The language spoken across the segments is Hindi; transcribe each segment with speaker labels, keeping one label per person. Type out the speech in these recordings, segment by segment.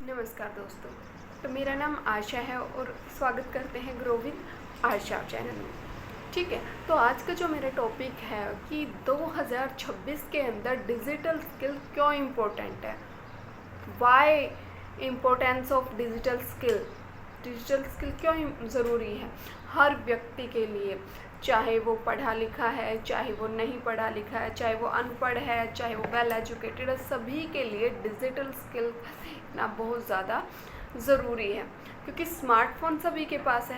Speaker 1: नमस्कार दोस्तों। तो मेरा नाम आशा है और स्वागत करते हैं ग्रो विद आशा चैनल में। ठीक है, तो आज का जो मेरा टॉपिक है कि 2026 के अंदर डिजिटल स्किल क्यों इम्पोर्टेंट है, why importance of digital skill क्यों ज़रूरी है हर व्यक्ति के लिए, चाहे वो पढ़ा लिखा है, चाहे वो नहीं पढ़ा लिखा है, चाहे वो अनपढ़ है, चाहे वो वेल एजुकेटेड है, सभी के लिए डिजिटल स्किल ना बहुत ज़्यादा ज़रूरी है। क्योंकि स्मार्टफोन सभी के पास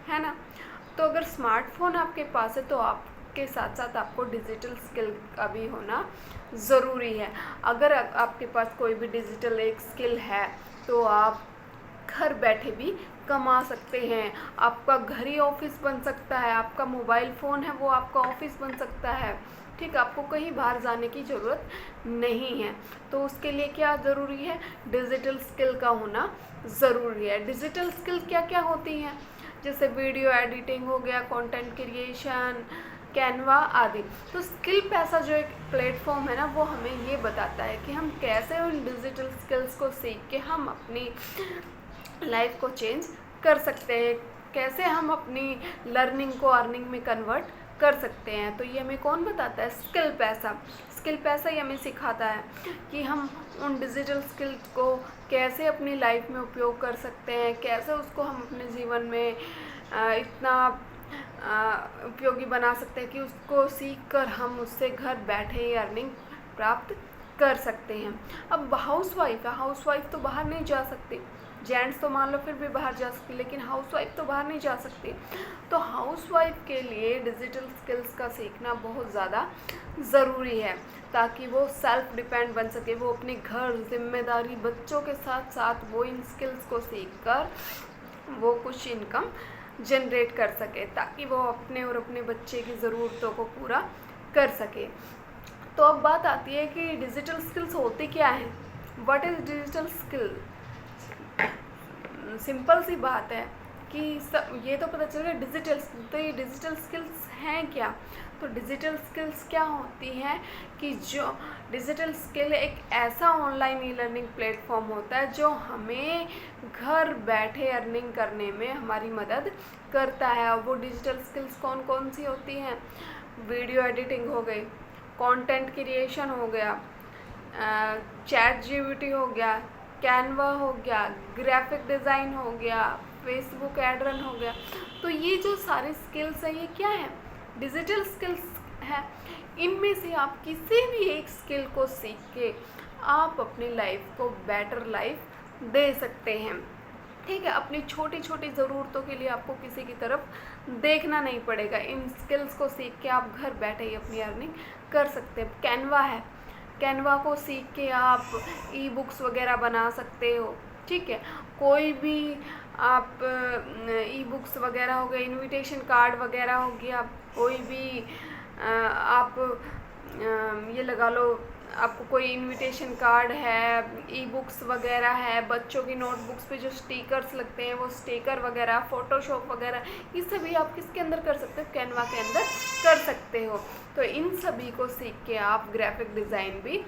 Speaker 1: है ना। तो अगर स्मार्टफोन आपके पास है तो आपके साथ साथ आपको डिजिटल स्किल का भी होना ज़रूरी है। अगर आपके पास कोई भी डिजिटल एक स्किल है तो आप घर बैठे भी कमा सकते हैं। आपका घर ही ऑफिस बन सकता है, आपका मोबाइल फ़ोन है वो आपका ऑफिस बन सकता है। ठीक, आपको कहीं बाहर जाने की ज़रूरत नहीं है। तो उसके लिए क्या ज़रूरी है, डिजिटल स्किल का होना ज़रूरी है। डिजिटल स्किल क्या क्या होती हैं, जैसे वीडियो एडिटिंग हो गया, कंटेंट क्रिएशन, कैनवा आदि। तो स्किल पैसा जो एक प्लेटफॉर्म है ना, वो हमें ये बताता है कि हम कैसे उन डिजिटल स्किल्स को सीख के हम अपनी लाइफ को चेंज कर सकते हैं, कैसे हम अपनी लर्निंग को अर्निंग में कन्वर्ट कर सकते हैं। तो ये हमें कौन बताता है, स्किल पैसा ही हमें सिखाता है कि हम उन डिजिटल स्किल को कैसे अपनी लाइफ में उपयोग कर सकते हैं, कैसे उसको हम अपने जीवन में इतना उपयोगी बना सकते हैं कि उसको सीख कर हम उससे घर बैठे ही अर्निंग प्राप्त कर सकते हैं। अब हाउसवाइफ तो बाहर नहीं जा सकती, जेंट्स तो मान लो फिर भी बाहर जा सकती, लेकिन हाउसवाइफ तो बाहर नहीं जा सकती। तो हाउसवाइफ के लिए डिजिटल स्किल्स का सीखना बहुत ज़्यादा ज़रूरी है, ताकि वो सेल्फ डिपेंड बन सके, वो अपने घर, जिम्मेदारी, बच्चों के साथ साथ वो इन स्किल्स को सीख कर वो कुछ इनकम जनरेट कर सके, ताकि वो अपने और अपने बच्चे की ज़रूरतों को पूरा कर सके। तो अब बात आती है कि डिजिटल स्किल्स होती क्या है, what is digital skill. Simple सी बात है कि ये तो पता चल गया तो ये डिजिटल स्किल्स हैं क्या। तो डिजिटल स्किल्स क्या होती हैं कि जो डिजिटल स्किल एक ऐसा ऑनलाइन ई लर्निंग प्लेटफॉर्म होता है जो हमें घर बैठे अर्निंग करने में हमारी मदद करता है। और वो डिजिटल स्किल्स कौन कौन सी होती हैं, वीडियो एडिटिंग हो गई, कंटेंट क्रिएशन हो गया, चैट जीपीटी हो गया, कैनवा हो गया, ग्राफिक डिज़ाइन हो गया, फेसबुक एड रन हो गया। तो ये जो सारे स्किल्स हैं ये क्या है, डिजिटल स्किल्स है। इनमें से आप किसी भी एक स्किल को सीख के आप अपनी लाइफ को बेटर लाइफ दे सकते हैं। ठीक है, अपनी छोटी छोटी ज़रूरतों के लिए आपको किसी की तरफ देखना नहीं पड़ेगा। इन स्किल्स को सीख के आप घर बैठे ही अपनी अर्निंग कर सकते हैं। कैनवा को सीख के आप ई बुक्स वगैरह बना सकते हो। ठीक है, कोई भी आप ई बुक्स वगैरह हो गए, इनविटेशन कार्ड वगैरह हो गया, कोई भी आप ये लगा लो, आपको कोई इनविटेशन कार्ड है, ई बुक्स वगैरह है, बच्चों की नोटबुक्स पे जो स्टिकर्स लगते हैं वो स्टिकर वगैरह, फ़ोटोशॉप वगैरह, ये सभी आप किसके अंदर कर सकते हो, कैनवा के अंदर कर सकते हो। तो इन सभी को सीख के आप ग्राफिक डिज़ाइन भी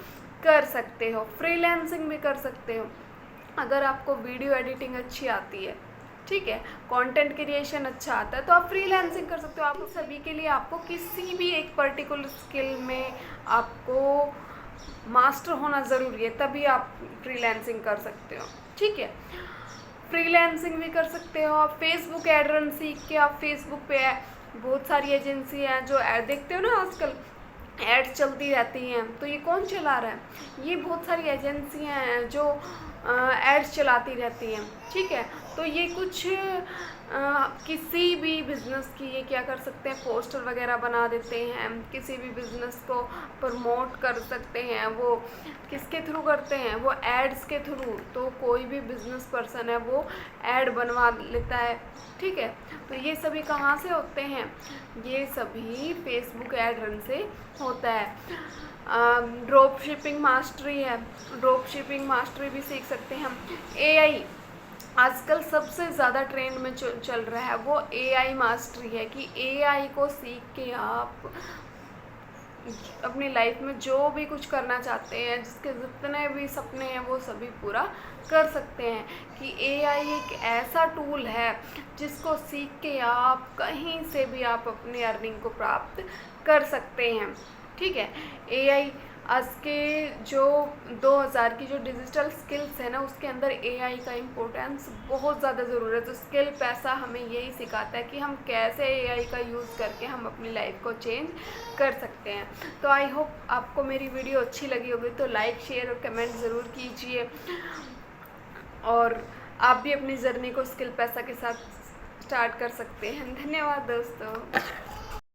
Speaker 1: कर सकते हो, फ्रीलांसिंग भी कर सकते हो। अगर आपको वीडियो एडिटिंग अच्छी आती है, ठीक है, कंटेंट क्रिएशन अच्छा आता है, तो आप फ्रीलांसिंग कर सकते हो। आप सभी के लिए आपको किसी भी एक पर्टिकुलर स्किल में आपको मास्टर होना ज़रूरी है, तभी आप फ्रीलांसिंग कर सकते हो। ठीक है, फ्रीलांसिंग भी कर सकते हो आप। फेसबुक एड रन सीख के आप फेसबुक पे बहुत सारी एजेंसी हैं जो ऐड देखते हो ना, आजकल एड्स चलती रहती हैं। तो ये कौन चला रहा है, ये बहुत सारी एजेंसियां हैं जो एड्स चलाती रहती हैं। ठीक है, तो ये कुछ किसी भी बिज़नेस की ये क्या कर सकते हैं, पोस्टर वगैरह बना देते हैं, किसी भी बिज़नेस को प्रमोट कर सकते हैं। वो किसके थ्रू करते हैं, वो एड्स के थ्रू। तो कोई भी बिज़नेस पर्सन है वो ऐड बनवा लेता है। ठीक है, तो ये सभी कहाँ से होते हैं, ये सभी फेसबुक एड रन से होता है। ड्रॉप शिपिंग मास्टरी है, ड्रॉप शिपिंग मास्टरी भी सीख सकते हैं हम। एआई आजकल सबसे ज़्यादा ट्रेंड में चल रहा है, वो एआई मास्टरी है कि एआई को सीख के आप अपनी लाइफ में जो भी कुछ करना चाहते हैं, जिसके जितने भी सपने हैं वो सभी पूरा कर सकते हैं। कि एआई एक ऐसा टूल है जिसको सीख के आप कहीं से भी आप अपनी अर्निंग को प्राप्त कर सकते हैं। ठीक है, एआई आज के जो 2000 की जो डिजिटल स्किल्स है ना, उसके अंदर एआई का इम्पोर्टेंस बहुत ज़्यादा ज़रूरत है। तो स्किल पैसा हमें यही सिखाता है कि हम कैसे एआई का यूज़ करके हम अपनी लाइफ को चेंज कर सकते हैं। तो आई होप आपको मेरी वीडियो अच्छी लगी होगी, तो लाइक शेयर और कमेंट ज़रूर कीजिए, और आप भी अपनी जर्नी को स्किल पैसा के साथ स्टार्ट कर सकते हैं। धन्यवाद दोस्तों।